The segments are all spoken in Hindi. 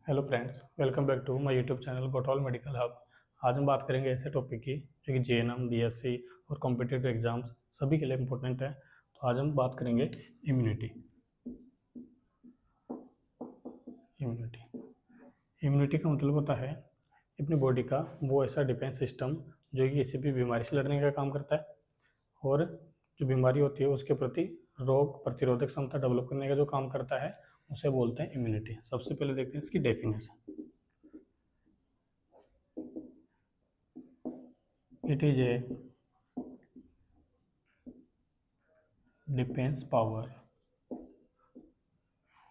Hello friends, welcome back to my YouTube channel गोटॉल मेडिकल हब। आज हम बात करेंगे ऐसे टॉपिक की जो कि जेएनएम, बीएससी और कॉम्पिटिटिव एग्जाम्स सभी के लिए इम्पोर्टेंट है। तो आज हम बात करेंगे इम्यूनिटी। इम्यूनिटी का मतलब होता है अपनी बॉडी का वो ऐसा डिफेंस सिस्टम जो कि किसी भी बीमारी से लड़ने का काम करता है और जो बीमारी होती है उसके प्रति रोग प्रतिरोधक क्षमता डेवलप करने का जो काम करता है उसे बोलते हैं इम्यूनिटी। सबसे पहले देखते हैं इसकी definition. It is a defense power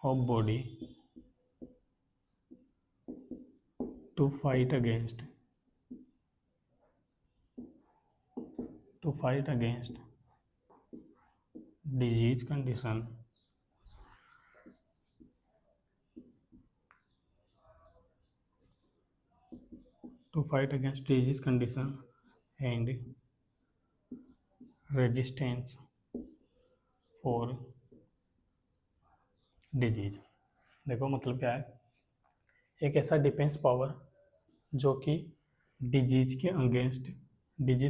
of body to fight against disease condition and resistance for disease। देखो मतलब क्या है, एक ऐसा डिफेंस पावर जो कि डिजीज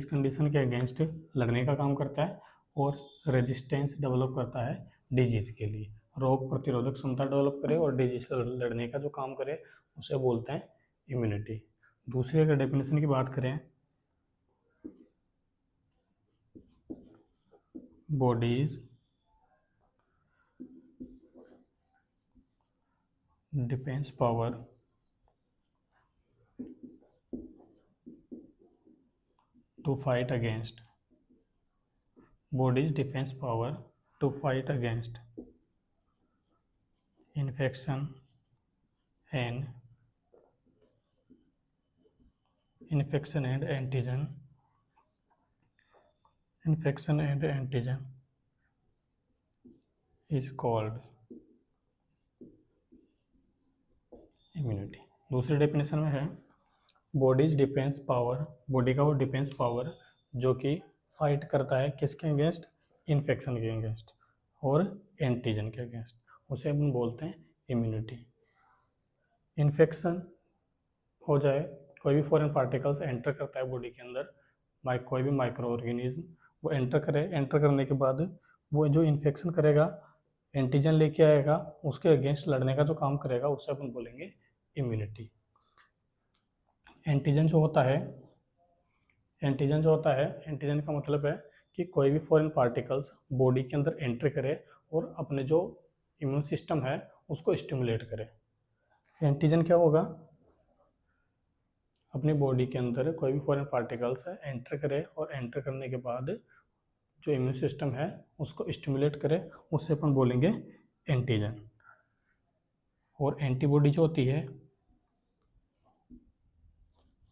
कंडीशन के अगेंस्ट लड़ने का काम करता है और रेजिस्टेंस डेवलप करता है डिजीज के लिए, रोग प्रतिरोधक क्षमता डेवलप करे और डिजीज से लड़ने का जो काम करे उसे बोलते हैं इम्यूनिटी। दूसरी अगर डेफिनेशन की बात करें, body's defence power to fight against infection and antigen is called immunity. दूसरे डेफिनेशन में है बॉडीज डिफेंस पावर, बॉडी का वो डिफेंस पावर जो कि फाइट करता है किसके अगेंस्ट, इन्फेक्शन के अगेंस्ट और एंटीजन के अगेंस्ट, उसे अपन बोलते हैं इम्यूनिटी। इन्फेक्शन हो जाए, कोई भी फॉरेन पार्टिकल्स एंटर करता है बॉडी के अंदर, कोई भी माइक्रो ऑर्गेनिज्म वो एंटर करने के बाद वो जो इन्फेक्शन करेगा, एंटीजन लेके आएगा, उसके अगेंस्ट लड़ने का जो काम करेगा उसे अपन बोलेंगे इम्यूनिटी। एंटीजन जो होता है एंटीजन का मतलब है कि कोई भी फॉरेन पार्टिकल्स बॉडी के अंदर एंटर करे और अपने जो इम्यून सिस्टम है उसको स्टिमुलेट करे। एंटीजन क्या होगा, अपनी बॉडी के अंदर कोई भी फॉरेन पार्टिकल्स एंटर करे और एंटर करने के बाद जो इम्यून सिस्टम है उसको स्टिमुलेट करे, उससे अपन बोलेंगे एंटीजन। और एंटीबॉडी जो होती है,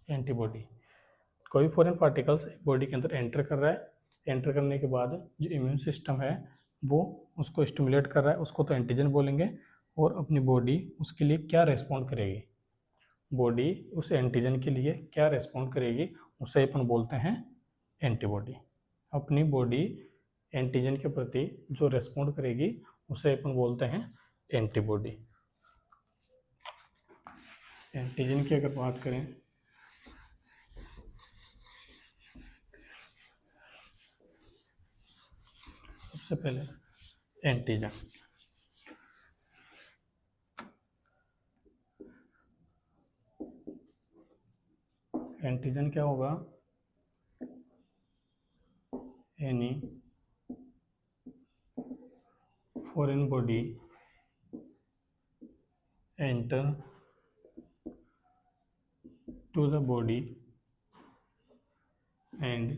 एंटीबॉडी कोई भी फॉरेन पार्टिकल्स बॉडी के अंदर एंटर कर रहा है, एंटर करने के बाद जो इम्यून सिस्टम है वो उसको स्टिमुलेट कर रहा है, उसको तो एंटीजन बोलेंगे। और अपनी बॉडी उसके लिए क्या रेस्पॉन्ड करेगी, बॉडी उस एंटीजन के लिए क्या रेस्पॉन्ड करेगी उसे अपन बोलते हैं एंटीबॉडी। अपनी बॉडी एंटीजन के प्रति जो रेस्पॉन्ड करेगी उसे अपन बोलते हैं एंटीबॉडी। एंटीजन की अगर बात करें, सबसे पहले एंटीजन। एंटीजन क्या होगा, any foreign body enter to the body and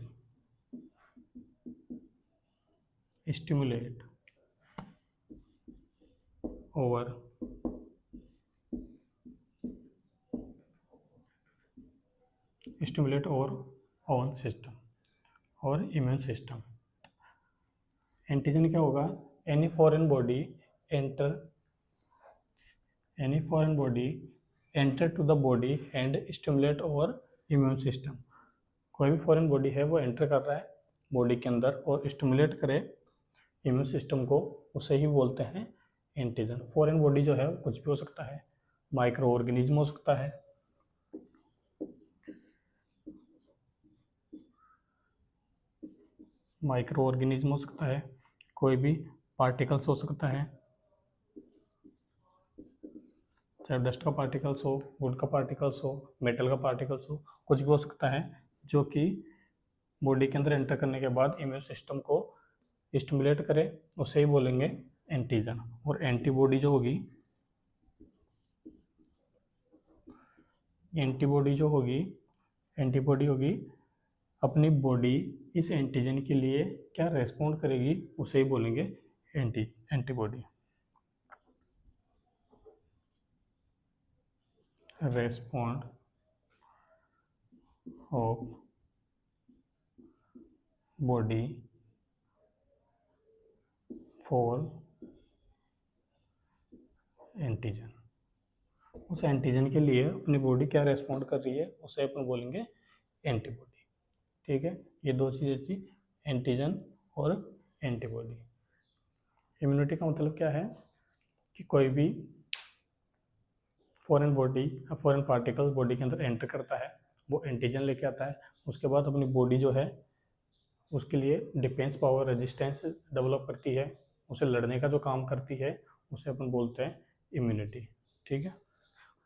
stimulate over own system और इम्यून सिस्टम। एंटीजन क्या होगा, any foreign body enter to the body and stimulate over immune system. कोई भी फॉरेन बॉडी है वो एंटर कर रहा है बॉडी के अंदर और स्टिमुलेट करे इम्यून सिस्टम को, उसे ही बोलते हैं एंटीजन। फॉरेन बॉडी जो है कुछ भी हो सकता है, माइक्रो ऑर्गेनिज्म हो सकता है, माइक्रो ऑर्गेनिज्म हो सकता है, कोई भी पार्टिकल्स हो सकता है, चाहे डस्ट का पार्टिकल्स हो, वुड का पार्टिकल्स हो, मेटल का पार्टिकल्स हो, कुछ भी हो सकता है जो कि बॉडी के अंदर एंटर करने के बाद इम्यून सिस्टम को स्टिमुलेट करे, उसे ही बोलेंगे एंटीजन। और एंटीबॉडी जो होगी, एंटीबॉडी जो होगी, एंटीबॉडी होगी अपनी बॉडी इस एंटीजन के लिए क्या रेस्पॉन्ड करेगी, उसे ही बोलेंगे antibody. Respond of body for antigen, उस एंटीजन के लिए अपनी बॉडी क्या रेस्पॉन्ड कर रही है उसे अपन बोलेंगे एंटीबॉडी। ठीक है, ये दो चीज़ें थी, एंटीजन और एंटीबॉडी। इम्यूनिटी का मतलब क्या है कि कोई भी foreign body, foreign particle body के अंदर एंटर करता है, वो एंटीजन लेके आता है, उसके बाद अपनी बॉडी जो है उसके लिए डिफेंस पावर, रेजिस्टेंस डेवलप करती है, उसे लड़ने का जो काम करती है उसे अपन बोलते हैं इम्यूनिटी। ठीक है,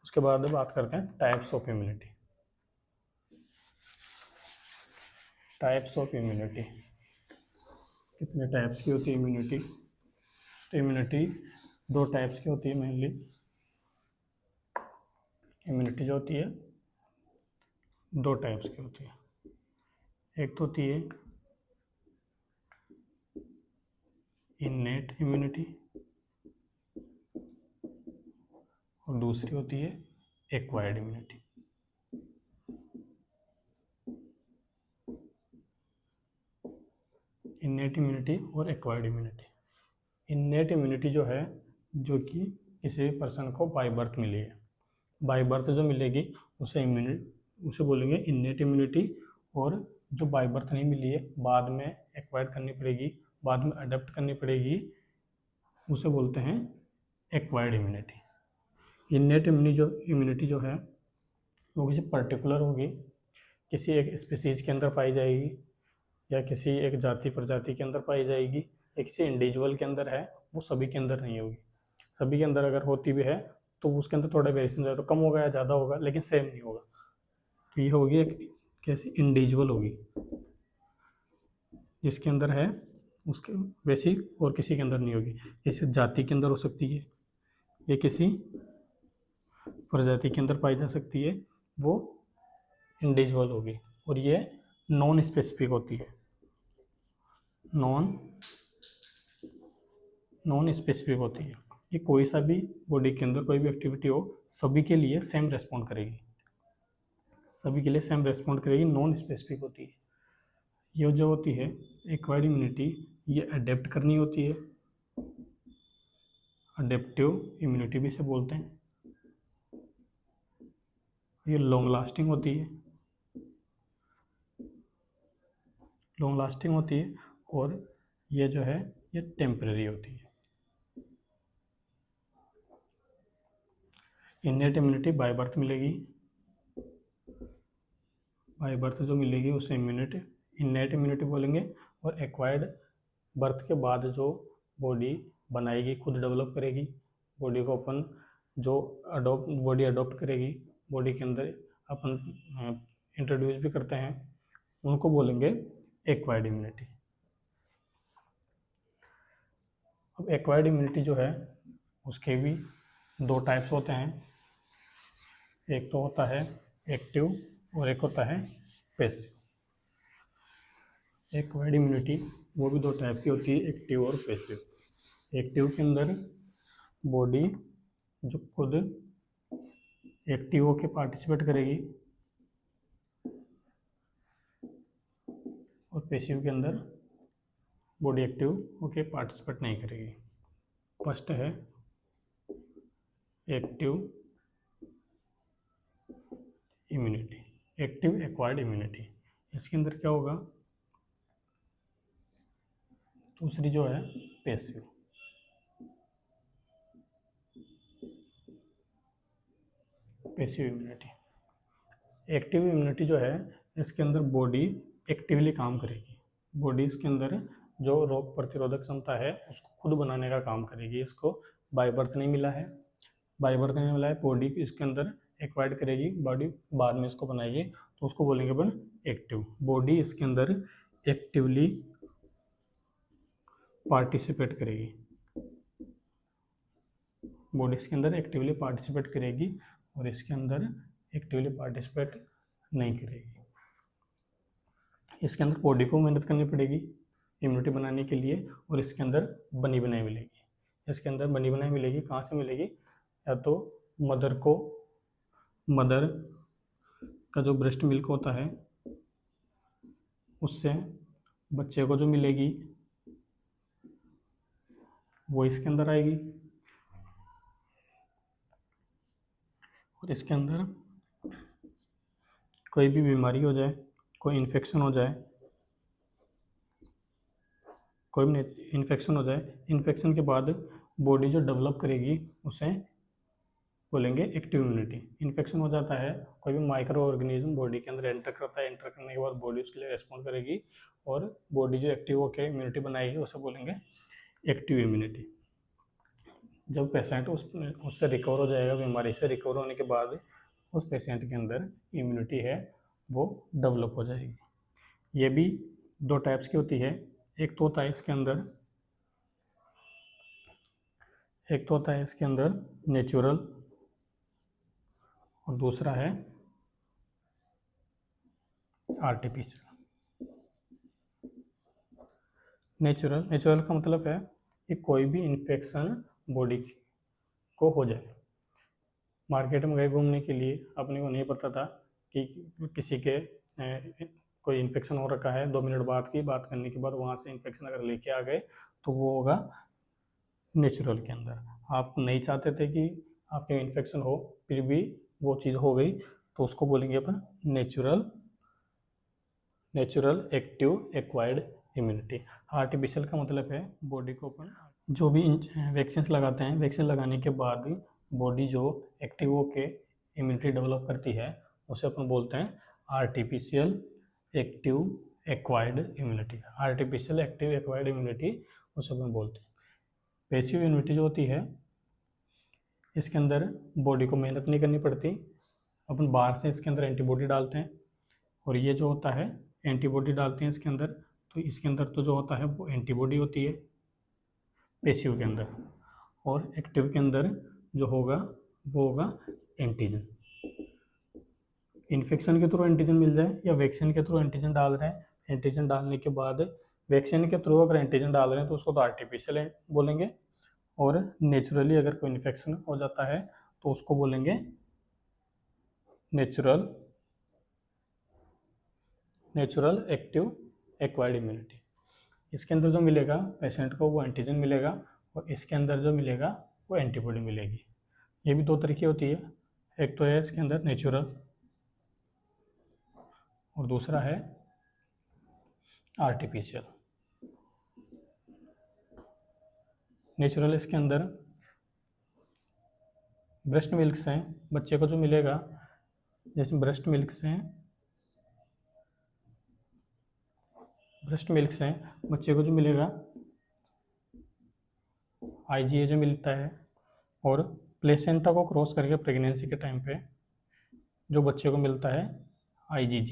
उसके बाद बात करते हैं types of immunity. Types of immunity, कितने टाइप्स की होती है इम्यूनिटी? तो इम्यूनिटी दो टाइप्स की होती है मेनली। इम्यूनिटी जो होती है दो टाइप्स की होती है, एक तो होती है इननेट इम्यूनिटी और दूसरी होती है एक्वायर्ड इम्यूनिटी। इननेट इम्यूनिटी और एक्वायर्ड इम्यूनिटी। इननेट इम्यूनिटी जो है, जो कि किसी पर्सन को बाय बर्थ मिली है, बाय बर्थ जो मिलेगी उसे बोलेंगे इननेट इम्यूनिटी। और जो बाय बर्थ नहीं मिली है, बाद में एक्वायर करनी पड़ेगी, बाद में अडेप्ट करनी पड़ेगी, उसे बोलते हैं एक्वायर्ड इम्यूनिटी। इननेट इम्यूनिटी जो है वो किसी पर्टिकुलर होगी, किसी एक स्पीसीज के अंदर पाई जाएगी, या किसी एक जाति प्रजाति के अंदर पाई जाएगी, या किसी इंडिविजुअल के अंदर है, वो सभी के अंदर नहीं होगी। सभी के अंदर अगर होती भी है तो उसके अंदर थोड़ा वेरिएशन जाए, तो कम होगा या ज़्यादा होगा, लेकिन सेम नहीं होगा। तो ये होगी एक कैसी इंडिविजुअल होगी, जिसके अंदर है उसके वैसी और किसी के अंदर नहीं होगी। जैसे जाति के अंदर हो सकती है, ये किसी प्रजाति के अंदर पाई जा सकती है, वो इंडिविजुअल होगी। और ये नॉन स्पेसिफिक होती है, नॉन स्पेसिफिक होती है। ये कोई सा भी बॉडी के अंदर कोई भी एक्टिविटी हो, सभी के लिए सेम रेस्पॉन्ड करेगी, सभी के लिए सेम रेस्पॉन्ड करेगी, नॉन स्पेसिफिक होती है। ये जो होती है एक्वायर्ड इम्यूनिटी, ये अडेप्ट करनी होती है, अडेप्टिव इम्यूनिटी भी इसे बोलते हैं। ये लॉन्ग लास्टिंग होती है, लॉन्ग लास्टिंग होती है, और ये जो है ये टेम्परेरी होती है। इननेट इम्यूनिटी बाय बर्थ मिलेगी, बाय बर्थ जो मिलेगी उसे इननेट इम्यूनिटी बोलेंगे। और एक्वायर्ड बर्थ के बाद जो बॉडी बनाएगी, खुद डेवलप करेगी बॉडी को, अपन जो बॉडी अडोप्ट करेगी, बॉडी के अंदर अपन इंट्रोड्यूस भी करते हैं, उनको बोलेंगे एक्वायर्ड इम्यूनिटी। अब एक्वायर्ड इम्यूनिटी जो है उसके भी दो टाइप्स होते हैं, एक तो होता है एक्टिव और एक होता है पैसिव। एक्वायर्ड इम्यूनिटी वो भी दो टाइप की होती है, एक्टिव और पैसिव। एक्टिव के अंदर बॉडी जो खुद एक्टिव होकर पार्टिसिपेट करेगी, और पैसिव के अंदर बॉडी एक्टिव होकर पार्टिसिपेट नहीं करेगी। फर्स्ट है active immunity, active acquired immunity. इसके अंदर क्या होगा, दूसरी जो है passive. Passive immunity. Active immunity जो है इसके अंदर बॉडी एक्टिवली काम करेगी, बॉडी इसके अंदर जो रोग प्रतिरोधक क्षमता है उसको खुद बनाने का काम करेगी। इसको बाय बर्थ नहीं मिला है, बाय बर्थ नहीं मिला है, बॉडी इसके अंदर एक्वायर्ड करेगी, बॉडी बाद में इसको बनाएगी, तो उसको बोलेंगे अपन एक्टिव। बॉडी इसके अंदर एक्टिवली पार्टिसिपेट करेगी, बॉडी इसके अंदर एक्टिवली पार्टिसिपेट करेगी और इसके अंदर एक्टिवली पार्टिसिपेट नहीं करेगी। इसके अंदर बॉडी को मेहनत करनी पड़ेगी इम्यूनिटी बनाने के लिए और इसके अंदर बनी बनाई मिलेगी। इसके अंदर बनी बनाई मिलेगी, कहाँ से मिलेगी? या तो मदर का जो ब्रेस्ट मिल्क होता है उससे बच्चे को जो मिलेगी वो इसके अंदर आएगी और इसके अंदर कोई भी बीमारी हो जाए, कोई इन्फेक्शन हो जाए, कोई भी इन्फेक्शन हो जाए, इन्फेक्शन के बाद बॉडी जो डेवलप करेगी उसे बोलेंगे एक्टिव इम्यूनिटी। इन्फेक्शन हो जाता है, कोई भी माइक्रो ऑर्गेनिज्म बॉडी के अंदर एंटर करता है, एंटर करने के बाद बॉडी उसके लिए रेस्पॉन्ड करेगी और बॉडी जो एक्टिव होकर इम्यूनिटी बनाएगी उसे बोलेंगे एक्टिव इम्यूनिटी। जब पेशेंट उससे रिकवर हो जाएगा, बीमारी से रिकवर होने के बाद उस पेशेंट के अंदर इम्यूनिटी है वो डेवलप हो जाएगी। ये भी दो टाइप्स की होती है, एक तो होता है इसके अंदर नेचुरल और दूसरा है आर्टिफिशियल। नेचुरल का मतलब है कि कोई भी इन्फेक्शन बॉडी को हो जाए। मार्केट में गए घूमने के लिए, अपने को नहीं पता था कि किसी के कोई इन्फेक्शन हो रखा है, 2 मिनट बाद की बात करने के बाद वहाँ से इन्फेक्शन अगर लेके आ गए तो वो होगा नेचुरल के अंदर। आप नहीं चाहते थे कि आपके इन्फेक्शन हो, फिर भी वो चीज़ हो गई तो उसको बोलेंगे अपन natural active acquired immunity. Artificial का मतलब है बॉडी को अपन जो भी वैक्सीन लगाते हैं, वैक्सीन लगाने के बाद बॉडी जो एक्टिव होके इम्यूनिटी डेवलप करती है उसे अपन बोलते हैं artificial active acquired immunity. Artificial active acquired immunity उसे अपन बोलते हैं। पैसिव इम्यूनिटी जो होती है इसके अंदर बॉडी को मेहनत नहीं करनी पड़ती, अपन बाहर से इसके अंदर एंटीबॉडी डालते हैं और ये जो होता है एंटीबॉडी डालते हैं इसके अंदर, तो इसके अंदर तो जो होता है वो एंटीबॉडी होती है पैसिव के अंदर, और एक्टिव के अंदर जो होगा वो होगा एंटीजन। इन्फेक्शन के थ्रू एंटीजन मिल जाए या वैक्सीन के थ्रू एंटीजन डाल रहे हैं, एंटीजन डालने के बाद वैक्सीन के थ्रू अगर एंटीजन डाल रहे हैं तो उसको तो आर्टिफिशियल बोलेंगे, और नेचुरली अगर कोई इन्फेक्शन हो जाता है तो उसको बोलेंगे नेचुरल एक्टिव एक्वायर्ड इम्यूनिटी। इसके अंदर जो मिलेगा पेशेंट को वो एंटीजन मिलेगा और इसके अंदर जो मिलेगा वो एंटीबॉडी मिलेगी। ये भी दो तरीके होती है, एक तो है इसके अंदर नेचुरल और दूसरा है आर्टिफिशियल। नेचुरल इसके अंदर ब्रेस्ट मिल्क से बच्चे को जो मिलेगा, जैसे ब्रेस्ट मिल्क से बच्चे को जो मिलेगा IgA जो मिलता है, और प्लेसेंटा को क्रॉस करके प्रेगनेंसी के टाइम पे जो बच्चे को मिलता है IgG,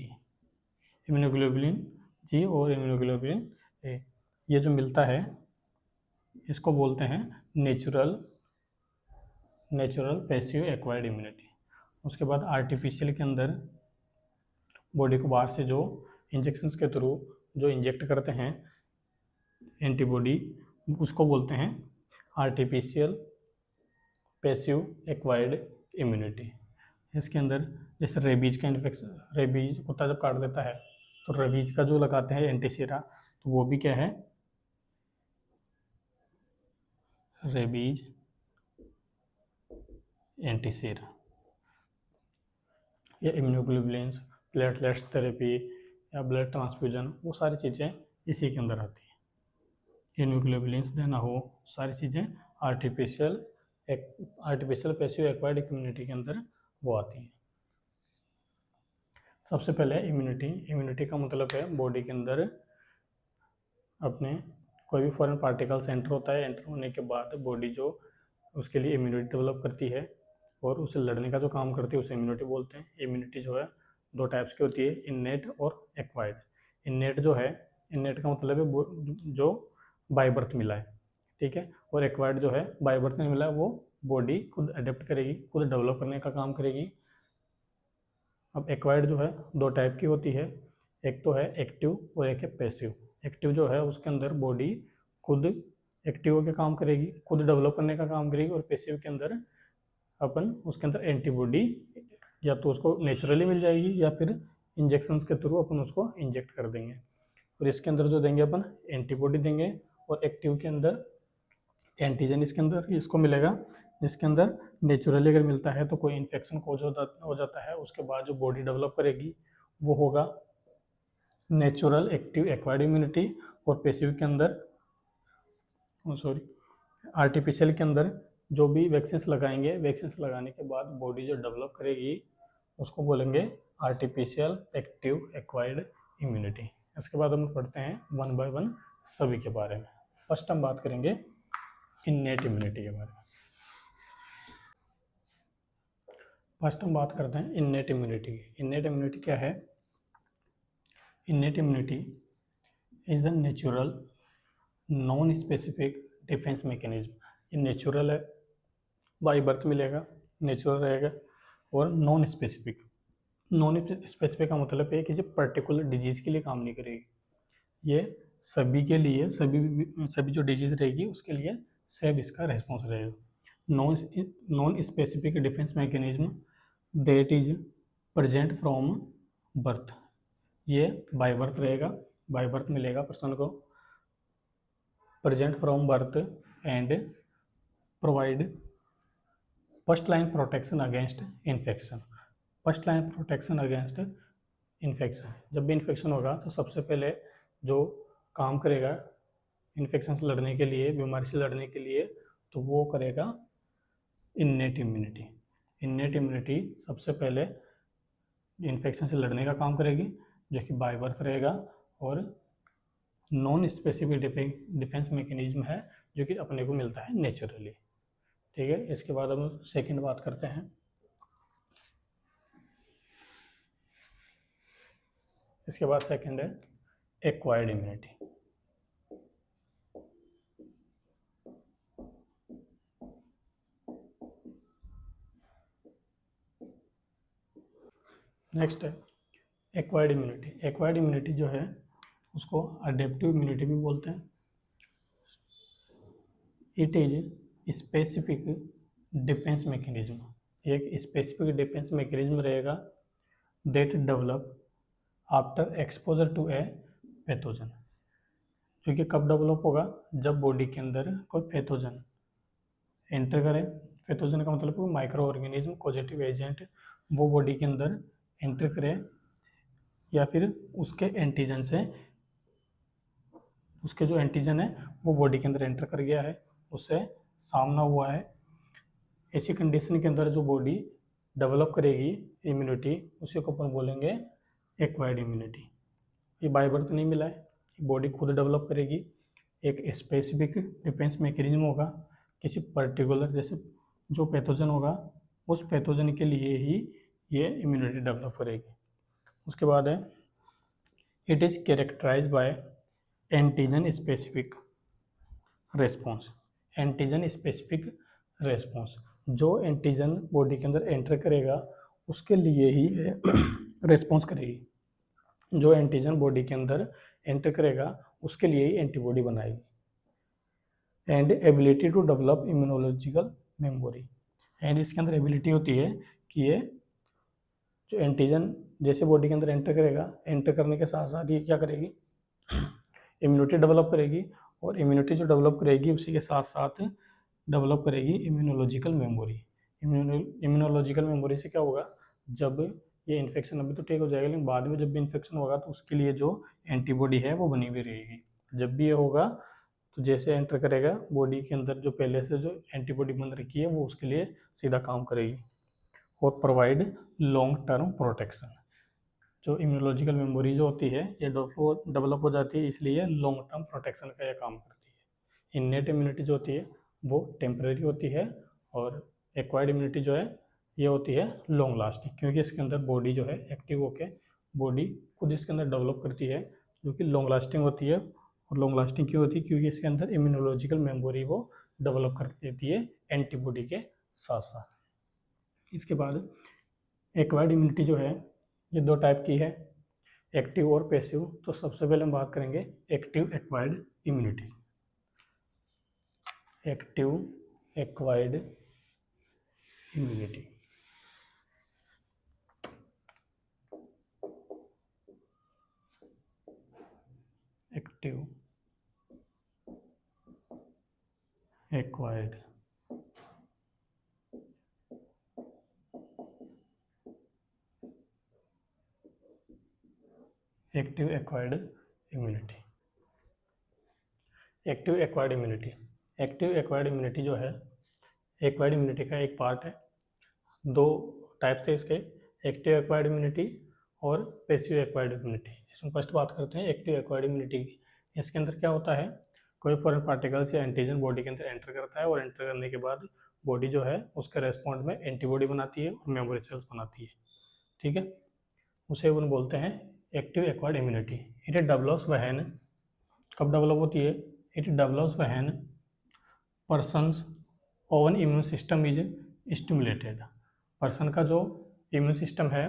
इम्यूनोग्लोबुलिन जी और इम्यूनोग्लोबुलिन ए, ये जो मिलता है इसको बोलते हैं नेचुरल पैसिव एक्वायर्ड इम्यूनिटी। उसके बाद आर्टिफिशियल के अंदर बॉडी को बाहर से जो इंजेक्शंस के थ्रू जो इंजेक्ट करते हैं एंटीबॉडी, उसको बोलते हैं आर्टिफिशियल पैसिव एक्वायर्ड इम्यूनिटी। इसके अंदर जैसे रेबीज का इन्फेक्शन, रेबीज कुत्ता जब काट देता है तो रेबीज का जो लगाते हैं एंटीसीरा, तो वो भी क्या है रेबीज एंटीसीरा। या इम्यूनोग्लोबुलिन्स, प्लेटलेट्स थेरेपी या ब्लड ट्रांसफ्यूजन, वो सारी चीज़ें इसी के अंदर आती हैं। इम्यूनोग्लोबुलिन्स देना हो, सारी चीज़ें आर्टिफिशियल पैसिव एक्वायर्ड इम्यूनिटी के अंदर वो आती हैं। सबसे पहले इम्यूनिटी का मतलब है बॉडी के अंदर अपने कोई भी फॉरेन पार्टिकल्स एंटर होता है, एंटर होने के बाद बॉडी जो उसके लिए इम्यूनिटी डेवलप करती है और उसे लड़ने का जो काम करती है उसे इम्यूनिटी बोलते हैं। इम्यूनिटी जो है दो टाइप्स की होती है, इननेट और एक्वायर्ड। इननेट जो है, इननेट का मतलब है जो बाय बर्थ मिला है, ठीक है, और एक्वायर्ड जो है बाय बर्थ नहीं मिला है, वो बॉडी खुद अडेप्ट करेगी, खुद डेवलप करने का काम करेगी। अब एक्वायर्ड जो है दो टाइप की होती है, एक तो है एक्टिव और एक है पैसिव। एक्टिव जो है उसके अंदर बॉडी खुद एक्टिव होकर काम करेगी, खुद डेवलप करने का काम करेगी, और पैसिव के अंदर अपन उसके अंदर एंटीबॉडी या तो उसको नेचुरली मिल जाएगी या फिर इंजेक्शंस के थ्रू अपन उसको इंजेक्ट कर देंगे। और इसके अंदर जो देंगे अपन एंटीबॉडी देंगे, और एक्टिव के अंदर एंटीजन इसके अंदर इसको मिलेगा, जिसके अंदर नेचुरली अगर मिलता है तो कोई इन्फेक्शन कोज हो जाता है, उसके बाद जो बॉडी डेवलप करेगी वो होगा नेचुरल एक्टिव एक्वायर्ड इम्यूनिटी। और पैसिव के अंदर सॉरी आर्टिफिशियल के अंदर जो भी वैक्सीन्स लगाएंगे, वैक्सीन्स लगाने के बाद बॉडी जो डेवलप करेगी उसको बोलेंगे आर्टिफिशियल एक्टिव एक्वायर्ड इम्यूनिटी। इसके बाद हम पढ़ते हैं वन बाय वन सभी के बारे में। फर्स्ट हम बात करेंगे इननेट इम्यूनिटी के बारे में। फर्स्ट हम बात करते हैं इननेट इम्यूनिटी की। इननेट इम्यूनिटी क्या है? Innate immunity is the natural non specific defence mechanism. ये नेचुरल है, बाई बर्थ मिलेगा, नेचुरल रहेगा, और नॉन स्पेसिफिक। नॉन स्पेसिफिक का मतलब है किसी पर्टिकुलर डिजीज़ के लिए काम नहीं करेगी, ये सभी के लिए, सभी जो डिजीज़ रहेगी उसके लिए सेम इसका रेस्पॉन्स रहेगा। Non specific defence mechanism that is present from birth. ये बाय बर्थ रहेगा, बाय बर्थ मिलेगा पर्सन को, present from birth and provide first line protection against infection. First line protection against infection, जब भी इन्फेक्शन होगा तो सबसे पहले जो काम करेगा इन्फेक्शन से लड़ने के लिए, बीमारी से लड़ने के लिए, तो वो करेगा इननेट इम्यूनिटी। इननेट इम्यूनिटी सबसे पहले इन्फेक्शन से लड़ने का काम करेगी, जो कि बाय बर्थ रहेगा, और नॉन स्पेसिफिक डिफेंस मैकेनिज्म है जो कि अपने को मिलता है नेचुरली, ठीक है। इसके बाद हम सेकंड बात करते हैं। इसके बाद सेकंड है एक्वायर्ड इम्यूनिटी। नेक्स्ट है एक्वायर्ड इम्यूनिटी। एक्वायर्ड इम्यूनिटी जो है उसको अडेप्टिव इम्यूनिटी भी बोलते हैं। It is specific defence mechanism, एक स्पेसिफिक डिफेंस मैकेनिज्म रहेगा that develop after exposure to a pathogen. जो कि कब डेवलप होगा? जब बॉडी के अंदर कोई पैथोजन एंटर करे। पैथोजन का मतलब कोई माइक्रो ऑर्गेनिज्म, पॉजिटिव एजेंट वो बॉडी के अंदर एंटर करे, या फिर उसके एंटीजन से, उसके जो एंटीजन है वो बॉडी के अंदर एंटर कर गया है, उससे सामना हुआ है। ऐसी कंडीशन के अंदर जो बॉडी डेवलप करेगी इम्यूनिटी, उसी को अपन बोलेंगे एक्वायर्ड इम्यूनिटी। ये बाय बर्थ नहीं मिला है, बॉडी खुद डेवलप करेगी, एक स्पेसिफिक डिफेंस मैकेनिज्म होगा, किसी पर्टिकुलर जैसे जो पैथोजन होगा उस पैथोजन के लिए ही ये इम्यूनिटी डेवलप करेगी। उसके बाद है it is characterise by antigen specific response. Antigen specific response, जो एंटीजन बॉडी के अंदर एंटर करेगा उसके लिए ही रेस्पॉन्स करेगी। जो एंटीजन बॉडी के अंदर एंटर करेगा उसके लिए ही एंटीबॉडी बनाएगी। And ability to develop immunological memory. And इसके अंदर एबिलिटी होती है कि ये जो एंटीजन जैसे बॉडी के अंदर एंटर करेगा, एंटर करने के साथ साथ ये क्या करेगी? इम्यूनिटी डेवलप करेगी, और इम्यूनिटी जो डेवलप करेगी उसी के साथ साथ डेवलप करेगी इम्यूनोलॉजिकल मेमोरी। इम्यूनोलॉजिकल मेमोरी से क्या होगा? जब ये इन्फेक्शन अभी तो ठीक हो जाएगा, लेकिन बाद में जब भी इन्फेक्शन होगा तो उसके लिए जो एंटीबॉडी है वो बनी हुई रहेगी। जब भी ये होगा तो जैसे एंटर करेगा बॉडी के अंदर, जो पहले से जो एंटीबॉडी बन रखी है वो उसके लिए सीधा काम करेगी। और प्रोवाइड लॉन्ग टर्म प्रोटेक्शन। जो इम्यूनोलॉजिकल मेमोरी जो होती है ये डेवलप हो जाती है, इसलिए लॉन्ग टर्म प्रोटेक्शन का ये काम करती है। इन्नेट इम्यूनिटी जो होती है वो टेम्परेरी होती है, और एक्वायर्ड इम्यूनिटी जो है ये होती है लॉन्ग लास्टिंग, क्योंकि इसके अंदर बॉडी जो है एक्टिव होकर बॉडी खुद इसके अंदर डेवलप करती है, जो कि लॉन्ग लास्टिंग होती है। और लॉन्ग लास्टिंग क्यों होती है? क्योंकि इसके अंदर इम्यूनोलॉजिकल मेमोरी वो डेवलप कर देती है एंटीबॉडी के साथ साथ। इसके बाद एक्वायर्ड इम्यूनिटी जो है ये दो टाइप की है, एक्टिव और पैसिव। तो सबसे पहले हम बात करेंगे active acquired immunity. Active acquired immunity active acquired active acquired immunity. Active acquired immunity, active acquired immunity जो है एक्वायर्ड इम्यूनिटी का एक पार्ट है। दो टाइप थे इसके, एक्टिव एक्वायर्ड इम्यूनिटी और पैसिव एक्वायर्ड इम्यूनिटी। इसमें फर्स्ट बात करते हैं एक्टिव एक्वायर्ड इम्यूनिटी की। इसके अंदर क्या होता है, कोई फॉरेन पार्टिकल्स या एंटीजन बॉडी के अंदर एंटर करता है, और एंटर करने के बाद बॉडी जो है उसके रेस्पॉन्ड में एंटीबॉडी बनाती है और मेमोरी सेल्स बनाती है। ठीक है, उसे वो बोलते हैं active acquired immunity. It develops when, कब डेवलप होती है? It develops when persons oven immune system is stimulated. Person का जो इम्यून सिस्टम है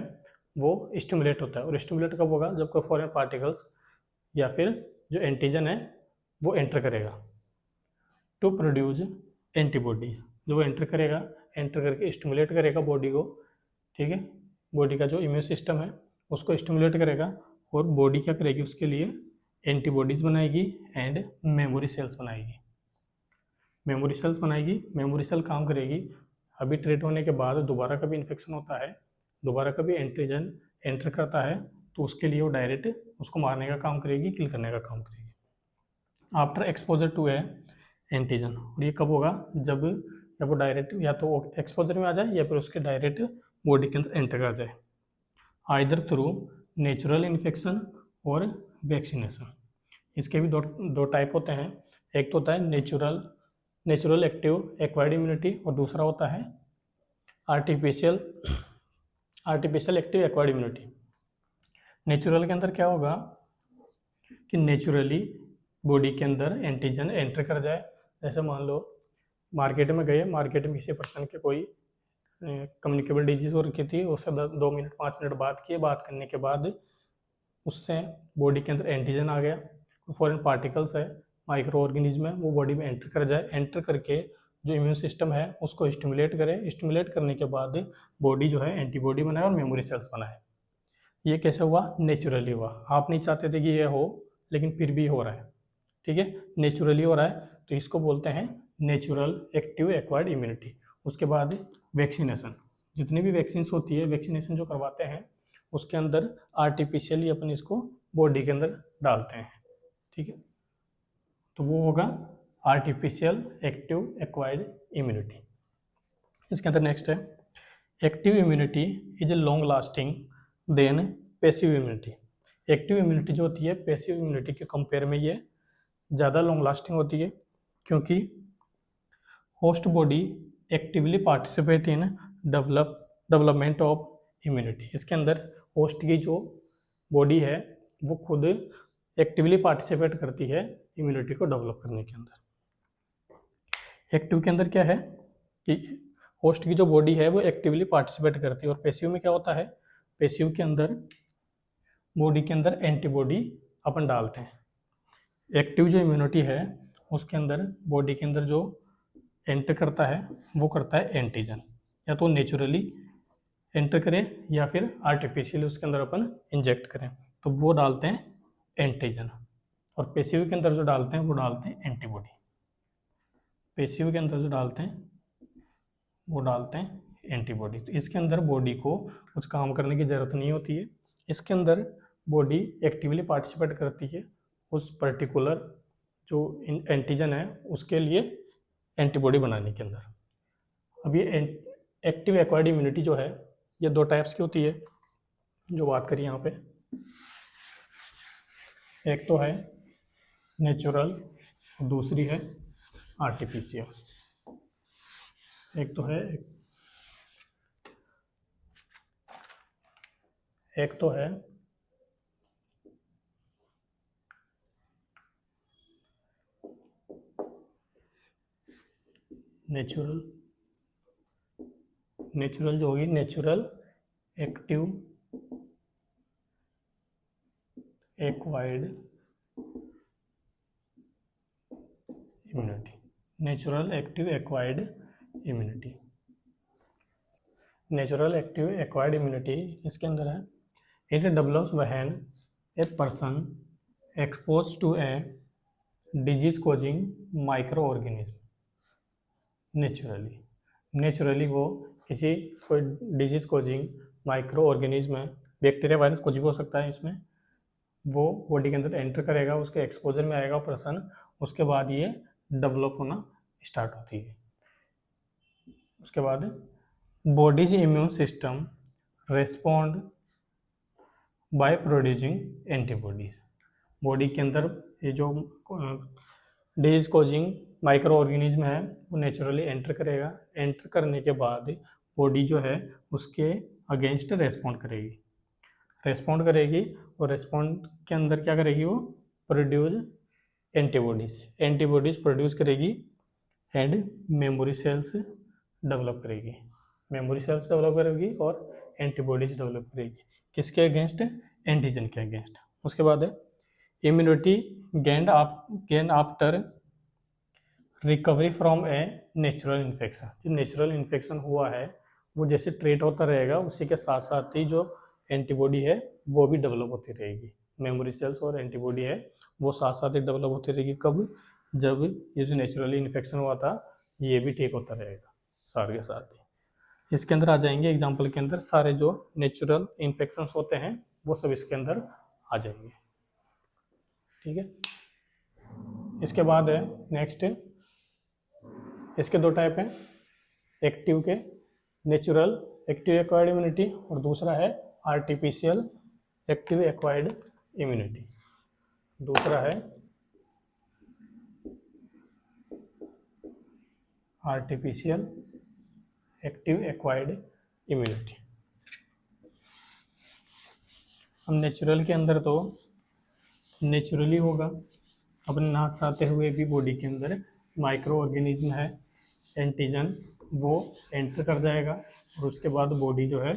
वो स्टिमुलेट होता है, और स्टिमुलेट कब होगा? जब कोई फॉरेन पार्टिकल्स या फिर जो एंटीजन है वो एंटर करेगा टू प्रोड्यूस एंटीबॉडी। जो वो एंटर करेगा, एंटर करके स्टिमुलेट करेगा बॉडी को। ठीक है, बॉडी का जो इम्यून सिस्टम है उसको स्टिमुलेट करेगा, और बॉडी क्या करेगी? उसके लिए एंटीबॉडीज बनाएगी एंड मेमोरी सेल्स बनाएगी। मेमोरी सेल्स बनाएगी, मेमोरी सेल काम करेगी। अभी ट्रीट होने के बाद दोबारा कभी इन्फेक्शन होता है, दोबारा कभी एंटीजन एंटर करता है, तो उसके लिए वो डायरेक्ट उसको मारने का काम करेगी, किल करने का काम करेगी after exposure to a antigen. और ये कब होगा? जब वो डायरेक्ट या तो एक्सपोजर में आ जाए या फिर उसके डायरेक्ट बॉडी के अंदर एंटर कर जाए, आइदर थ्रू नेचुरल इन्फेक्शन और वैक्सीनेशन। इसके भी दो टाइप होते हैं। एक तो होता है नेचुरल एक्टिव एक्वायर्ड इम्यूनिटी, और दूसरा होता है artificial active acquired immunity. Natural के अंदर क्या होगा कि नेचुरली बॉडी के अंदर एंटीजन एंटर कर जाए। जैसे मान लो मार्केट में गए, मार्केट में किसी पर्सन के कोई कम्युनिकेबल डिजीज हो रखी थी, उससे 2 मिनट 5 मिनट बात किए, बात करने के बाद उससे बॉडी के अंदर एंटीजन आ गया, फॉरेन पार्टिकल्स है, माइक्रो ऑर्गेनिज्म है, वो बॉडी में एंटर कर जाए, एंटर करके जो इम्यून सिस्टम है उसको स्टिमुलेट करे, स्टिमुलेट करने के बाद बॉडी जो है एंटीबॉडी बनाए और मेमोरी सेल्स बनाए। ये कैसे हुआ? नेचुरली हुआ। आप नहीं चाहते थे कि ये हो, लेकिन फिर भी हो रहा है। ठीक है, नेचुरली हो रहा है, तो इसको बोलते हैं नेचुरल एक्टिव एक्वायर्ड इम्यूनिटी। उसके बाद वैक्सीनेशन, जितनी भी वैक्सीन होती है, वैक्सीनेशन जो करवाते हैं उसके अंदर आर्टिफिशियली अपन इसको बॉडी के अंदर डालते हैं। ठीक है, तो वो होगा आर्टिफिशियल एक्टिव एक्वायर्ड इम्यूनिटी। इसके अंदर नेक्स्ट है active immunity is a long lasting than passive immunity. Active immunity जो होती है पैसिव इम्यूनिटी के कंपेयर में ये ज़्यादा लॉन्ग लास्टिंग होती है, क्योंकि host body actively participate in development of immunity. इसके अंदर होस्ट की जो बॉडी है वो खुद एक्टिवली पार्टिसिपेट करती है इम्यूनिटी को डेवलप करने के अंदर। एक्टिव के अंदर क्या है कि होस्ट की जो बॉडी है वो एक्टिवली पार्टिसिपेट करती है, और पैसिव में क्या होता है? पैसिव के अंदर बॉडी के अंदर एंटीबॉडी अपन डालते हैं। एक्टिव जो इम्यूनिटी है उसके अंदर बॉडी के अंदर जो एंटर करता है वो करता है एंटीजन, या तो नेचुरली एंटर करें या फिर आर्टिफिशियली उसके अंदर अपन इंजेक्ट करें, तो वो डालते हैं एंटीजन। और पैसिव के अंदर जो डालते हैं वो डालते हैं एंटीबॉडी। पैसिव के अंदर जो डालते हैं वो डालते हैं एंटीबॉडी। तो इसके अंदर बॉडी को कुछ काम करने की ज़रूरत नहीं होती है, इसके अंदर बॉडी एक्टिवली पार्टिसिपेट करती है उस पर्टिकुलर जो एंटीजन है उसके लिए एंटीबॉडी बनाने के अंदर। अब ये एक्टिव एक्वायर्ड इम्यूनिटी जो है ये दो टाइप्स की होती है जो बात करिए यहाँ पे। एक तो है नेचुरल और दूसरी है आर्टिफिशियल। एक तो है नेचुरल जो होगी natural active acquired immunity. Natural active acquired immunity इसके अंदर है it develops when a person expose to a disease causing micro organism. Naturally वो किसी कोई डिजीज कॉजिंग माइक्रो ऑर्गेनिज्म है, बैक्टीरिया वायरस कुछ भी हो सकता है, इसमें वो बॉडी के अंदर एंटर करेगा, उसके एक्सपोजर में आएगा पर्सन, उसके बाद ये डेवलप होना स्टार्ट होती है। उसके बाद bodies immune system respond by producing antibodies. Body के अंदर ये जो डिजीज कॉजिंग माइक्रो ऑर्गेनिज्म है वो नेचुरली एंटर करेगा, एंटर करने के बाद बॉडी जो है उसके अगेंस्ट रेस्पॉन्ड करेगी और रेस्पॉन्ड के अंदर क्या करेगी, वो प्रोड्यूस एंटीबॉडीज प्रोड्यूस करेगी एंड मेमोरी सेल्स डेवलप करेगी और एंटीबॉडीज डेवलप करेगी किसके अगेंस्ट, एंटीजन के अगेंस्ट। उसके बाद है immunity gain after recovery from a natural infection. जो नेचुरल इन्फेक्शन हुआ है वो जैसे ट्रीट होता रहेगा उसी के साथ साथ ही जो एंटीबॉडी है वो भी डेवलप होती रहेगी। मेमोरी सेल्स और एंटीबॉडी है वो साथ साथ ही डेवलप होती रहेगी। कब, जब ये जो नेचुरली इन्फेक्शन हुआ था ये भी ठीक होता रहेगा साथ के साथ ही। इसके अंदर आ जाएंगे एग्जाम्पल के अंदर सारे जो नेचुरल इन्फेक्शन होते हैं वो सब इसके अंदर आ जाएंगे। ठीक है, इसके बाद है नेक्स्ट, इसके दो टाइप हैं एक्टिव के, नेचुरल एक्टिव एक्वायर्ड इम्यूनिटी और दूसरा है आर्टिफिशियल एक्टिव एक्वायर्ड इम्यूनिटी। दूसरा है आर्टिफिशियल एक्टिव एक्वायर्ड इम्यूनिटी। हम नेचुरल के अंदर तो नेचुरली होगा, अपने ना चाहते हुए भी बॉडी के अंदर माइक्रो ऑर्गेनिज्म है, एंटीजन वो एंटर कर जाएगा और उसके बाद बॉडी जो है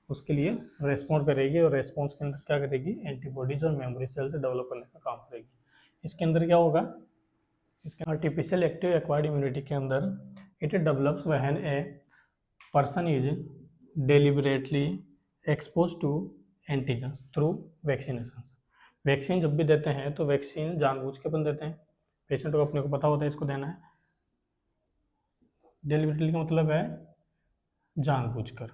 उसके लिए रेस्पॉन्ड करेगी और रेस्पॉन्स के अंदर क्या करेगी, एंटीबॉडीज और मेमोरी सेल्स डेवलप करने का काम करेगी। इसके अंदर क्या होगा, इसके आर्टिफिशियल एक्टिव एक्वायर्ड इम्यूनिटी के अंदर it develops when a person is deliberately expose to antigens through vaccination. Vaccine जब भी देते हैं तो वैक्सीन जानबूझ के अपन देते हैं, पेशेंट को अपने को पता होता है इसको देना है। डेलिबरेटली का मतलब है जानबूझकर।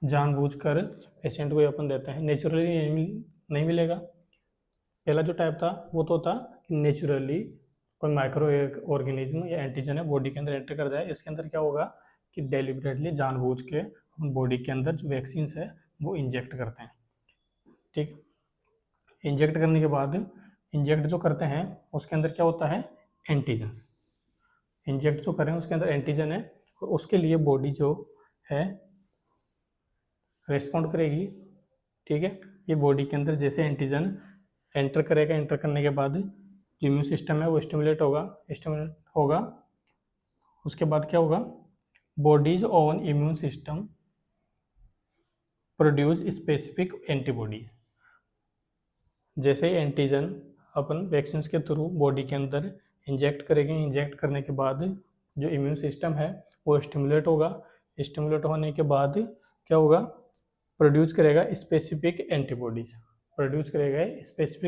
जानबूझकर पेशेंट को अपन देते हैं, नेचुरली नहीं मिलेगा। पहला जो टाइप था वो तो था कि नेचुरली कोई माइक्रो ऑर्गेनिज्म या एंटीजन है बॉडी के अंदर एंटर कर जाए। इसके अंदर क्या होगा कि डेलिबरेटली जानबूझ के बॉडी के अंदर जो वैक्सीन है वो इंजेक्ट करते हैं। ठीक, इंजेक्ट करने के बाद इंजेक्ट जो करते हैं उसके अंदर क्या होता है, एंटीजन्स। इंजेक्ट जो करें उसके अंदर एंटीजन है और उसके लिए बॉडी जो है रेस्पॉन्ड करेगी। ठीक है, ये बॉडी के अंदर जैसे एंटीजन एंटर करेगा, एंटर करने के बाद जो इम्यून सिस्टम है वो स्टिमुलेट होगा। उसके बाद क्या होगा, bodies own immune system produce specific antibodies. जैसे एंटीजन अपन वैक्सीन के थ्रू बॉडी के अंदर इंजेक्ट करेंगे, इंजेक्ट करने के बाद जो इम्यून सिस्टम है वो स्टिमुलेट होगा। स्टिमुलेट होने के बाद क्या होगा, प्रोड्यूस करेगा specific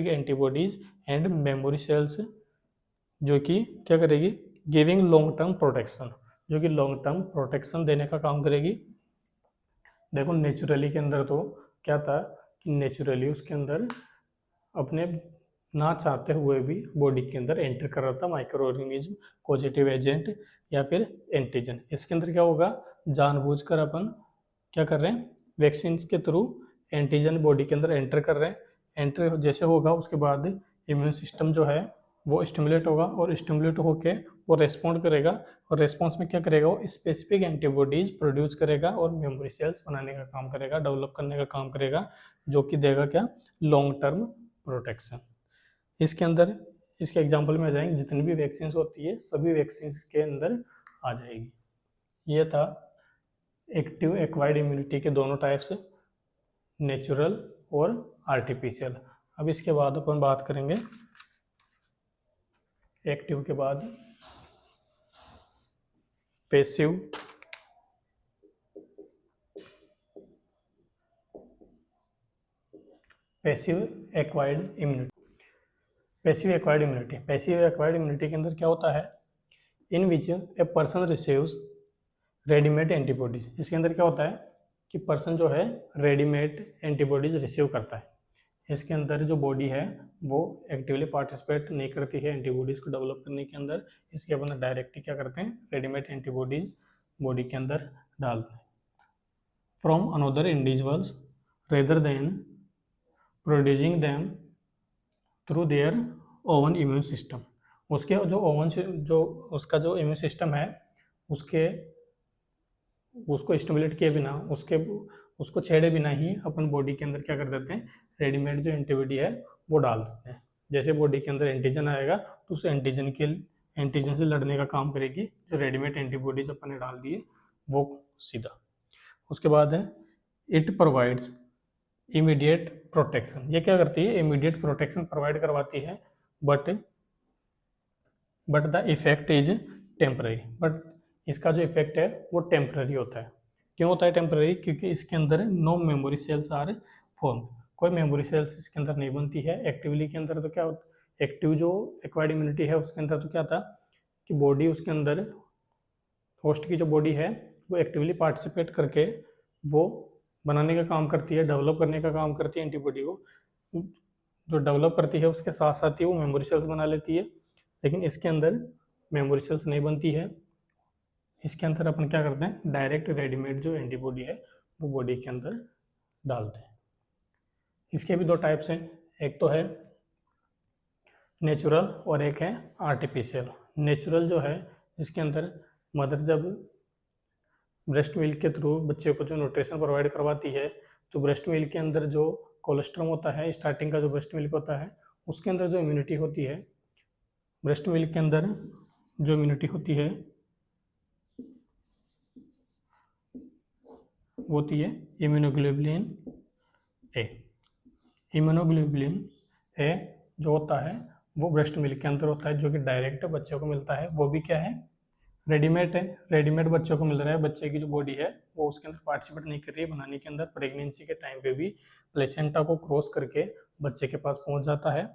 antibodies and memory cells, जो कि क्या करेगी, गिविंग लॉन्ग टर्म प्रोटेक्शन, जो कि लॉन्ग टर्म प्रोटेक्शन देने का काम करेगी। देखो नेचुरली के अंदर तो क्या था कि नेचुरली उसके अंदर अपने ना चाहते हुए भी बॉडी के अंदर एंटर कर रहा था माइक्रो ऑर्गेनिज्म, पॉजिटिव एजेंट या फिर एंटीजन। इसके अंदर क्या होगा, जानबूझकर अपन क्या कर रहे हैं, वैक्सीन के थ्रू एंटीजन बॉडी के अंदर एंटर कर रहे हैं। एंटर जैसे होगा उसके बाद इम्यून सिस्टम जो है वो स्टिमुलेट होगा, और स्टिमुलेट होके वो रेस्पॉन्ड करेगा, और रेस्पॉन्स में क्या करेगा, वो स्पेसिफिक एंटीबॉडीज प्रोड्यूस करेगा और मेमोरी सेल्स बनाने का काम करेगा, डेवलप करने का काम करेगा, जो कि देगा क्या, लॉन्ग टर्म प्रोटेक्शन। इसके अंदर, इसके एग्जाम्पल में आ जाएंगे, जितनी भी वैक्सीन होती है सभी वैक्सीन के अंदर आ जाएगी। ये था एक्टिव एक्वायर्ड इम्यूनिटी के दोनों टाइप्स, नेचुरल और आर्टिफिशियल। अब इसके बाद अपन बात करेंगे एक्टिव के बाद passive passive acquired immunity. Passive acquired immunity, passive acquired immunity के अंदर क्या होता है, in which a person receives readymade antibodies. इसके अंदर क्या होता है कि पर्सन जो है रेडीमेड एंटीबॉडीज रिसीव करता है। इसके अंदर जो बॉडी है वो एक्टिवली पार्टिसिपेट नहीं करती है एंटीबॉडीज को डेवलप करने के अंदर। इसके अपन डायरेक्टली क्या करते हैं, रेडीमेड एंटीबॉडीज बॉडी के अंदर डालते हैं from another individuals rather than producing them through their own immune system. उसके जो ओवन जो उसका जो इम्यून सिस्टम है उसको स्टिमुलेट किए बिना, उसको छेड़े बिना ही अपन बॉडी के अंदर क्या कर देते हैं, रेडीमेड जो एंटीबॉडी है वो डाल देते हैं। जैसे बॉडी के अंदर एंटीजन आएगा तो उस एंटीजन से लड़ने का काम करेगी जो रेडीमेड एंटीबॉडीज अपन ने डाल दिए वो सीधा। उसके बाद है इट प्रोवाइड्स इमीडिएट प्रोटेक्शन। ये क्या करती है, इमीडिएट प्रोटेक्शन प्रोवाइड करवाती है, but the effect is temporary. But इसका जो इफेक्ट है वो टेम्पररी होता है। क्यों होता है टेम्पररी, क्योंकि इसके अंदर no memory cells are form, कोई मेमोरी सेल्स इसके अंदर नहीं बनती है। एक्टिवली के अंदर तो क्या होता, एक्टिव जो एक्वायर्ड इम्यूनिटी है उसके अंदर तो क्या था कि बॉडी, उसके अंदर होस्ट की जो बॉडी है वो एक्टिवली पार्टिसिपेट करके वो बनाने का काम करती है, डेवलप करने का काम करती है एंटीबॉडी को। जो डेवलप करती है उसके साथ साथ ही वो मेमोरी सेल्स बना लेती है, लेकिन इसके अंदर मेमोरी सेल्स नहीं बनती है। इसके अंदर अपन क्या करते हैं, डायरेक्ट रेडीमेड जो एंटीबॉडी है वो बॉडी के अंदर डालते हैं। इसके भी दो टाइप्स हैं, एक तो है नेचुरल और एक है आर्टिफिशियल। नेचुरल जो है इसके अंदर मदर जब ब्रेस्ट मिल्क के थ्रू बच्चे को जो न्यूट्रिशन प्रोवाइड करवाती है, तो ब्रेस्ट मिल्क के अंदर जो कोलेस्ट्रॉम होता है, स्टार्टिंग का जो ब्रेस्ट मिल्क होता है उसके अंदर जो इम्यूनिटी होती है, ब्रेस्ट मिल्क के अंदर जो इम्यूनिटी होती है वो होती है इम्यूनोग्लोबुलिन ए। इम्यूनोग्लोबुलिन ए जो होता है वो ब्रेस्ट मिल्क के अंदर होता है, जो कि डायरेक्ट बच्चे को मिलता है। वो भी क्या है, रेडीमेड है, रेडीमेड बच्चे को मिल रहा है। बच्चे की जो बॉडी है वो उसके अंदर पार्टिसिपेट नहीं कर रही है बनाने के अंदर। प्रेगनेंसी के टाइम पे भी प्लेसेंटा को क्रॉस करके बच्चे के पास पहुंच जाता है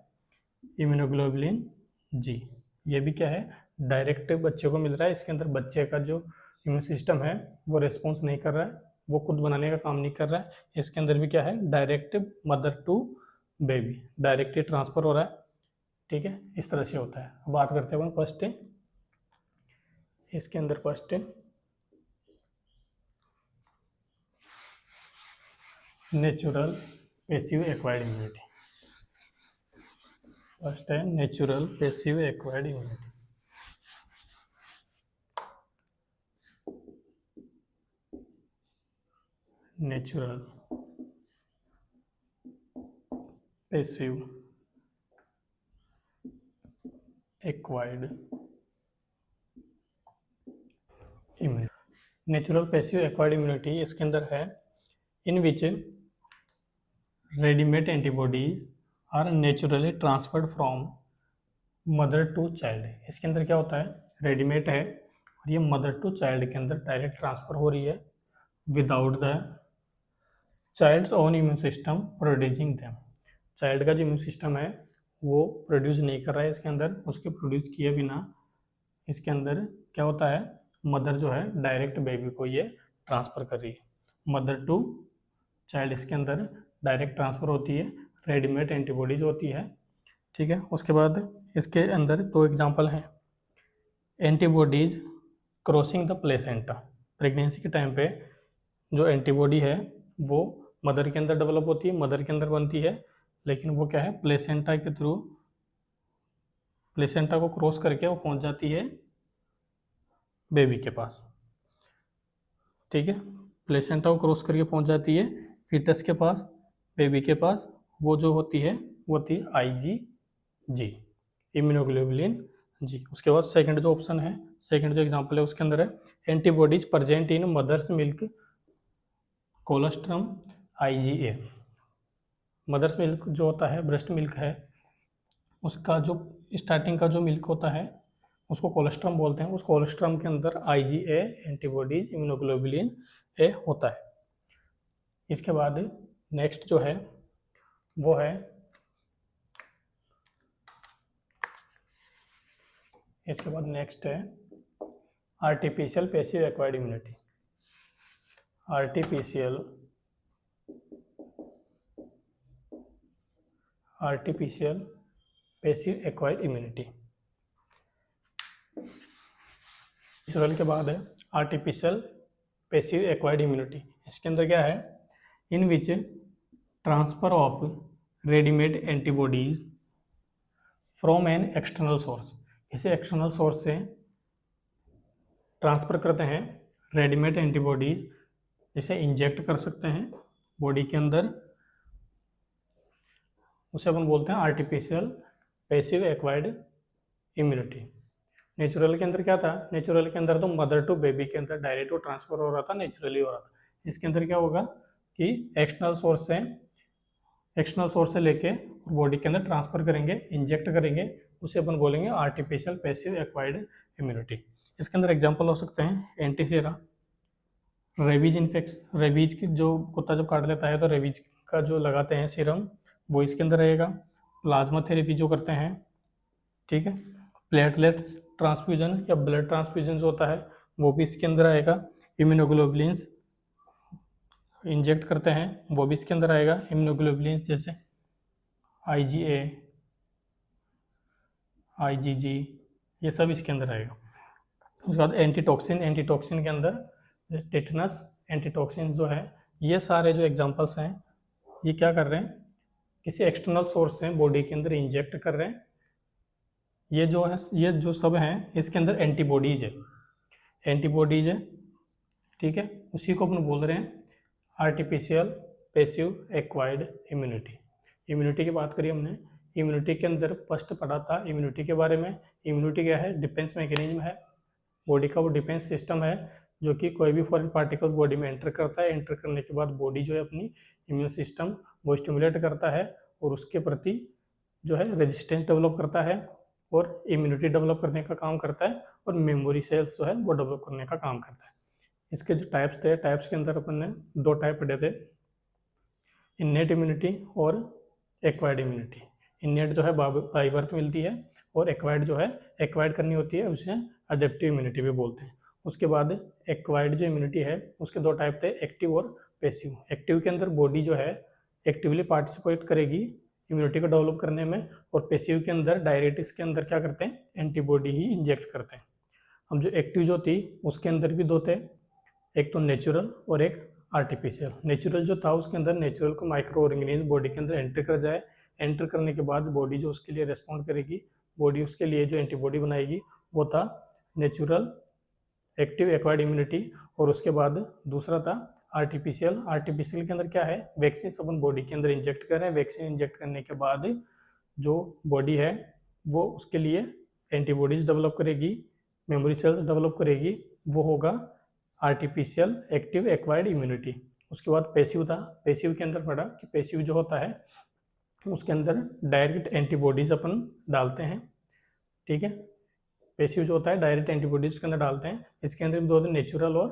इम्यूनोग्लोबुलिन जी। ये भी क्या है, डायरेक्ट बच्चे को मिल रहा है। इसके अंदर बच्चे का जो इम्यून सिस्टम है वो रिस्पॉन्स नहीं कर रहा है, वो खुद बनाने का काम नहीं कर रहा है। इसके अंदर भी क्या है, direct mother to baby, direct ही ट्रांसफर हो रहा है। ठीक है, इस तरह से होता है। बात करते हैं फर्स्ट इसके अंदर first natural passive acquired immunity. First है natural passive acquired immunity. Natural passive acquired immunity. Natural passive acquired immunity इसके अंदर है in which readymade antibodies are naturally transferred from mother to child. इसके अंदर क्या होता है, रेडीमेड है और ये मदर टू चाइल्ड के अंदर डायरेक्ट ट्रांसफर हो रही है without the child's own immune system producing them. Child का जो इम्यून सिस्टम है वो प्रोड्यूस नहीं कर रहा है इसके अंदर, उसके प्रोड्यूस किए बिना इसके अंदर क्या होता है, मदर जो है डायरेक्ट बेबी को ये ट्रांसफ़र कर रही है। मदर टू चाइल्ड इसके अंदर डायरेक्ट ट्रांसफ़र होती है, रेडीमेड एंटीबॉडीज होती है ठीक है। उसके बाद इसके अंदर दो एग्जांपल हैं, antibodies crossing the placenta. Pregnancy के टाइम पे जो एंटीबॉडी है वो मदर के अंदर डेवलप होती है, मदर के अंदर बनती है, लेकिन वो क्या है, प्लेसेंटा के थ्रू, प्लेसेंटा को क्रॉस करके वो पहुंच जाती है बेबी के पास। ठीक है, प्लेसेंटा को क्रॉस करके पहुंच जाती है फीटस के पास, बेबी के पास। वो जो होती है वो होती है IgG, इम्यूनोग्लोबुलिन जी। उसके बाद सेकंड जो ऑप्शन है, सेकंड जो एग्जांपल है उसके अंदर है antibodies present in mother's milk colostrum IgA। Mother's milk जो होता है, ब्रेस्ट मिल्क है, उसका जो स्टार्टिंग का जो मिल्क होता है उसको कोलेस्ट्रम बोलते हैं। उस कोलेस्ट्रम के अंदर IgA एंटीबॉडीज इम्यूनोग्लोबुलिन A होता है। इसके बाद नेक्स्ट जो है वो है, इसके बाद नेक्स्ट है artificial passive acquired immunity. Artificial passive acquired immunity. Natural के बाद है आर्टिफिशियल पैसिव एक्वायर्ड इम्यूनिटी। इसके अंदर क्या है, in which transfer of readymade antibodies from an external source. किसी एक्सटर्नल सोर्स से ट्रांसफ़र करते हैं रेडीमेड एंटीबॉडीज, जिसे इंजेक्ट कर सकते हैं बॉडी के अंदर, उसे अपन बोलते हैं artificial passive acquired immunity. Natural के अंदर क्या था, नेचुरल के अंदर तो मदर टू बेबी के अंदर डायरेक्ट वो ट्रांसफ़र हो रहा था, नेचुरली हो रहा था। इसके अंदर क्या होगा कि एक्सटर्नल सोर्स से लेके बॉडी के अंदर ट्रांसफ़र करेंगे, इंजेक्ट करेंगे, उसे अपन बोलेंगे आर्टिफिशियल पैसिव एक्वायर्ड इम्यूनिटी। इसके अंदर एग्जांपल हो सकते हैं एंटीसेरा, रेबीज इन्फेक्शन, रेबीज की जो कुत्ता जब काट लेता है तो रेबीज का जो लगाते हैं सीरम वो इसके अंदर रहेगा। प्लाज्मा थेरेपी जो करते हैं, ठीक है, प्लेटलेट्स ट्रांसफ्यूजन या ब्लड ट्रांसफ्यूजन जो होता है वो भी इसके अंदर आएगा। इम्यूनोग्लोबुलिन्स इंजेक्ट करते हैं वो भी इसके अंदर आएगा। इम्यूनोग्लोबुलिन्स जैसे IgA, IgG, ये सब इसके अंदर आएगा। उसके बाद एंटीटॉक्सिन के अंदर टेटनस एंटीटॉक्सिन जो है, ये सारे जो एग्जांपल्स हैं ये क्या कर रहे हैं, किसी एक्सटर्नल सोर्स से बॉडी के अंदर इंजेक्ट कर रहे हैं। ये जो सब हैं इसके अंदर एंटीबॉडीज है, ठीक है, उसी को अपन बोल रहे हैं artificial passive acquired immunity. Immunity की बात करी हमने, इम्यूनिटी के अंदर फर्स्ट पढ़ा था इम्यूनिटी के बारे में। इम्यूनिटी क्या है, डिफेंस मैकेनिज्म है, बॉडी का वो डिफेंस सिस्टम है जो कि कोई भी फॉरेन पार्टिकल्स बॉडी में एंटर करता है, एंटर करने के बाद बॉडी जो है अपनी इम्यून सिस्टम वो स्टिमुलेट करता है और उसके प्रति जो है रेजिस्टेंस डेवलप करता है और इम्यूनिटी डेवलप करने का काम करता है और मेमोरी सेल्स जो है वो डेवलप करने का काम करता है। इसके जो टाइप्स थे, टाइप्स के अंदर अपन ने 2 टाइप पढ़े थे, इन्नेट इम्यूनिटी और एक्वायर्ड इम्यूनिटी। इन्नेट जो है बाई बर्थ मिलती है और एक्वायर्ड जो है एक्वायर्ड करनी होती है, उसे अडेप्टिव इम्यूनिटी भी बोलते हैं। उसके बाद एक्वायर्ड जो इम्यूनिटी है उसके 2 टाइप थे, एक्टिव और पैसिव। एक्टिव के अंदर बॉडी जो है एक्टिवली पार्टिसिपेट करेगी इम्यूनिटी को डेवलप करने में, और पैसिव के अंदर डायरेक्ट इसके अंदर क्या करते हैं, एंटीबॉडी ही इंजेक्ट करते हैं। अब जो एक्टिव जो थी उसके अंदर भी 2 थे, एक तो नेचुरल और एक आर्टिफिशियल। नेचुरल जो था उसके अंदर नेचुरल को माइक्रो ऑर्गेनिज्म बॉडी के अंदर एंटर कर जाए, एंटर करने के बाद बॉडी जो उसके लिए रेस्पॉन्ड करेगी, बॉडी उसके लिए जो एंटीबॉडी बनाएगी वो था नेचुरल एक्टिव एक्वायर्ड इम्यूनिटी। और उसके बाद दूसरा था आर्टिफिशियल। आर्टिफिशियल के अंदर क्या है, वैक्सीन अपन बॉडी के अंदर इंजेक्ट कर रहे हैं, वैक्सीन इंजेक्ट करने के बाद जो बॉडी है वो उसके लिए एंटीबॉडीज डेवलप करेगी, मेमोरी सेल्स डेवलप करेगी, वो होगा आर्टिफिशियल एक्टिव एक्वायर्ड इम्यूनिटी। उसके बाद पैसिव था, पैसिव के अंदर पढ़ा कि पैसिव जो होता है उसके अंदर डायरेक्ट एंटीबॉडीज अपन डालते हैं, ठीक है, पैसिव जो होता है डायरेक्ट एंटीबॉडीज के अंदर डालते हैं। इसके अंदर भी 2 नेचुरल और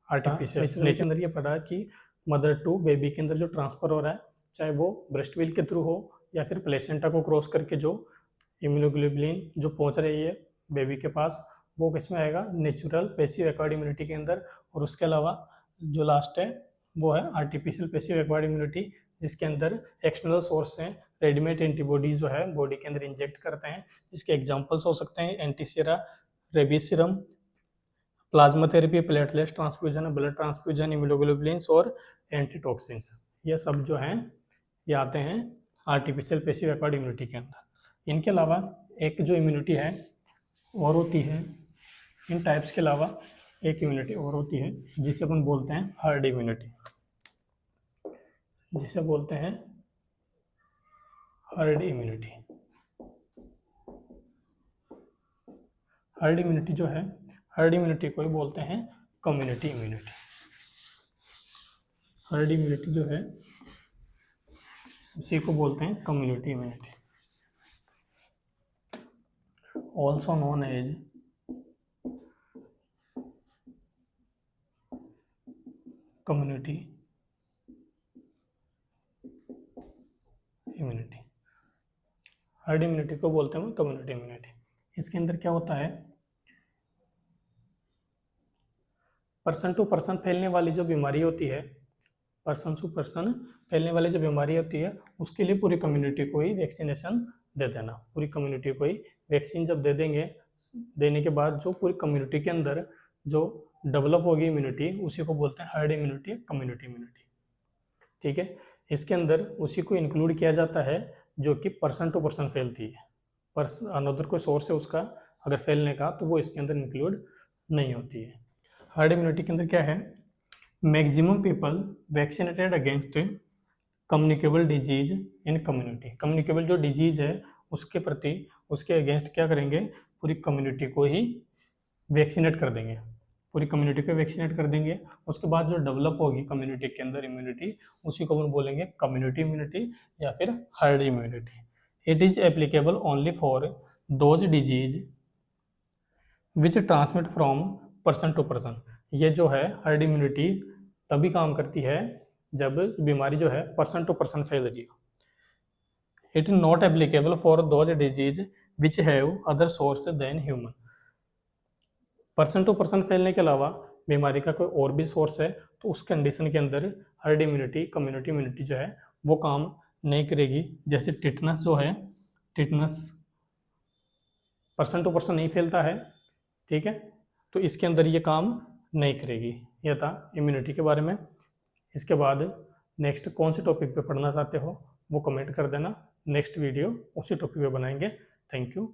आर्टिफिशियल। नेचुरल के अंदर ये पढ़ा कि मदर टू बेबी के अंदर जो ट्रांसफर हो रहा है, चाहे वो ब्रेस्ट मिल्क के थ्रू हो या फिर प्लेसेंटा को क्रॉस करके जो इम्यूनोग्लोबुलिन जो पहुंच रही है बेबी के पास, वो किस में आएगा, नेचुरल पैसिव एक्वायर्ड इम्यूनिटी के अंदर। और उसके अलावा जो लास्ट है वो है आर्टिफिशियल पैसिव एक्वायर्ड इम्यूनिटी, जिसके अंदर एक्सटर्नल सोर्स से रेडीमेड एंटीबॉडीज जो है बॉडी के अंदर इंजेक्ट करते हैं। जिसके एग्जांपल्स हो सकते हैं antisera, rabies serum, plasma therapy, platelets transfusion, blood transfusion, immunoglobulins और एंटीटॉक्सिन्स। ये सब जो हैं ये आते हैं आर्टिफिशियल पैसिव एक्वायर्ड इम्यूनिटी के अंदर। इनके अलावा एक जो इम्यूनिटी है और होती है, इन टाइप्स के अलावा एक इम्यूनिटी और होती है जिसे अपन बोलते हैं हर्ड इम्यूनिटी, जिसे बोलते हैं हर्ड इम्यूनिटी। हर्ड इम्यूनिटी जो है, हर्ड इम्यूनिटी को ही बोलते हैं कम्युनिटी इम्यूनिटी। हर्ड इम्यूनिटी जो है इसी को बोलते हैं community immunity, also known as community immunity. Herd immunity को बोलते हैं कम्युनिटी इम्यूनिटी। इसके अंदर क्या होता है, पर्सन टू पर्सन फैलने वाली जो बीमारी होती है, पर्सन टू पर्सन फैलने वाली जो बीमारी होती है उसके लिए पूरी कम्युनिटी को ही वैक्सीनेशन दे देना। पूरी कम्युनिटी को ही वैक्सीन जब दे देंगे, देने के बाद जो पूरी कम्युनिटी के अंदर जो डेवलप होगी इम्यूनिटी उसी को बोलते हैं हर्ड इम्यूनिटी, कम्युनिटी इम्यूनिटी। ठीक है, इसके अंदर उसी को इंक्लूड किया जाता है जो कि पर्सन टू पर्सन फैलती है। अनदर कोई सोर्स है उसका अगर फैलने का तो वो इसके अंदर इंक्लूड नहीं होती है। हर्ड इम्यूनिटी के अंदर क्या है, maximum people vaccinated against communicable disease in community. Communicable जो डिजीज है उसके प्रति, उसके अगेंस्ट क्या करेंगे, पूरी कम्युनिटी को ही वैक्सीनेट कर देंगे, पूरी कम्युनिटी को वैक्सीनेट कर देंगे। उसके बाद जो डेवलप होगी कम्युनिटी के अंदर इम्यूनिटी उसी को हम बोलेंगे कम्युनिटी इम्यूनिटी या फिर herd immunity. It is applicable only for those disease which transmit from person to person. ये जो है हर्ड इम्यूनिटी तभी काम करती है जब बीमारी जो है पर्सन टू पर्सन फैल रही हो। It is not applicable for those disease which have other source than human. Person to person फैलने के अलावा बीमारी का कोई और भी सोर्स है तो उस कंडीशन के अंदर हर्ड इम्यूनिटी, कम्युनिटी इम्यूनिटी जो है वो काम नहीं करेगी। जैसे टिटनस जो है, टिटनस पर्सन टू पर्सन नहीं फैलता है, ठीक है, तो इसके अंदर ये काम नहीं करेगी। यह था इम्यूनिटी के बारे में। इसके बाद नेक्स्ट कौन से टॉपिक पे पढ़ना चाहते हो वो कमेंट कर देना, नेक्स्ट वीडियो उसी टॉपिक पे बनाएंगे। Thank you.